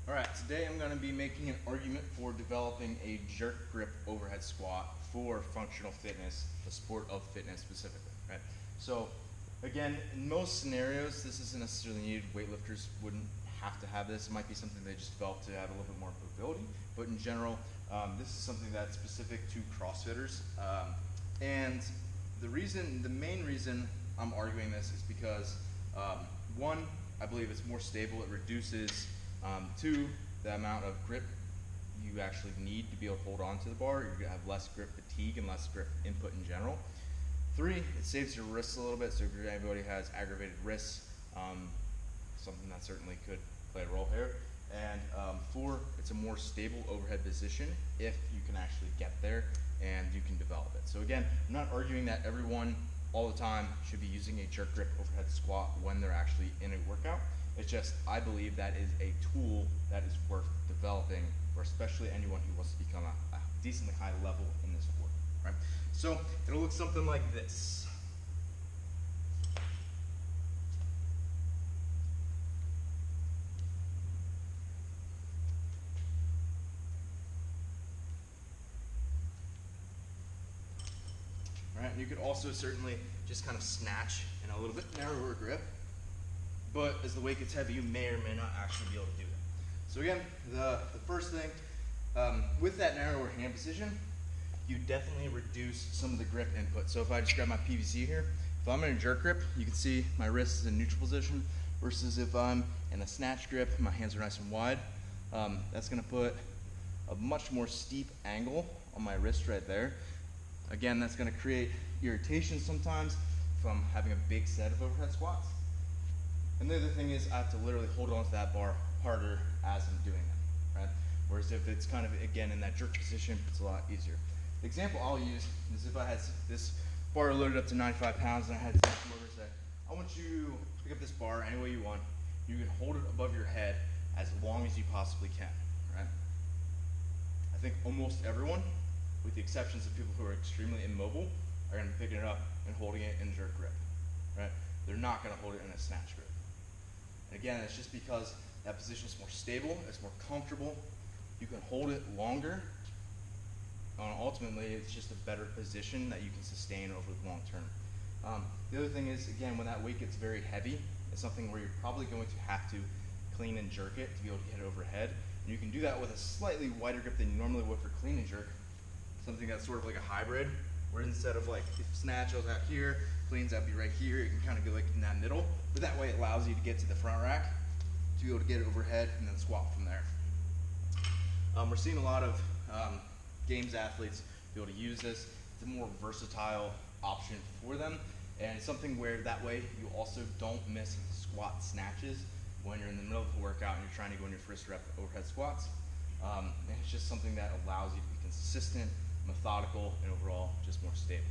Alright, today I'm going to be making an argument for developing a jerk grip overhead squat for functional fitness, the sport of fitness specifically, right? So again, in most scenarios, this isn't necessarily needed. Weightlifters wouldn't have to have this. It might be something they just develop to have a little bit more mobility, but in general, this is something that's specific to CrossFitters. And the main reason I'm arguing this is because one, I believe it's more stable. It reduces two, the amount of grip you actually need to be able to hold on to the bar. You're gonna have less grip fatigue and less grip input in general. Three, it saves your wrists a little bit. So if anybody has aggravated wrists, something that certainly could play a role here. And four, it's a more stable overhead position if you can actually get there and you can develop it. So again, I'm not arguing that everyone all the time should be using a jerk grip overhead squat when they're actually in a workout. It's just, I believe that is a tool that is worth developing for especially anyone who wants to become a decently high level in this sport, right? So it'll look something like this. All right, and you could also certainly just kind of snatch in a little bit narrower grip. But as the weight gets heavy, you may or may not actually be able to do that. So again, the first thing, with that narrower hand position, you definitely reduce some of the grip input. So if I just grab my PVC here, if I'm in a jerk grip, you can see my wrist is in neutral position, versus if I'm in a snatch grip, my hands are nice and wide. That's gonna put a much more steep angle on my wrist right there. Again, that's gonna create irritation sometimes from having a big set of overhead squats. And the other thing is I have to literally hold on to that bar harder as I'm doing it, right? Whereas if it's kind of, again, in that jerk position, it's a lot easier. The example I'll use is if I had this bar loaded up to 95 pounds and I had to come over and say, I want you to pick up this bar any way you want. You can hold it above your head as long as you possibly can, right? I think almost everyone, with the exceptions of people who are extremely immobile, are gonna be picking it up and holding it in jerk grip, right? They're not gonna hold it in a snatch grip. And again, it's just because that position is more stable, it's more comfortable, you can hold it longer, and ultimately it's just a better position that you can sustain over the long term. The other thing is, again, when that weight gets very heavy, it's something where you're probably going to have to clean and jerk it to be able to get it overhead. And you can do that with a slightly wider grip than you normally would for clean and jerk, something that's sort of like a hybrid, where instead of like if snatch goes out here, cleans out be right here, you can kind of go like in that middle, but that way it allows you to get to the front rack to be able to get it overhead and then squat from there. We're seeing a lot of games athletes be able to use this. It's a more versatile option for them, and it's something where that way you also don't miss squat snatches when you're in the middle of a workout and you're trying to go in your first rep overhead squats. And it's just something that allows you to be consistent, methodical, and overall just more stable.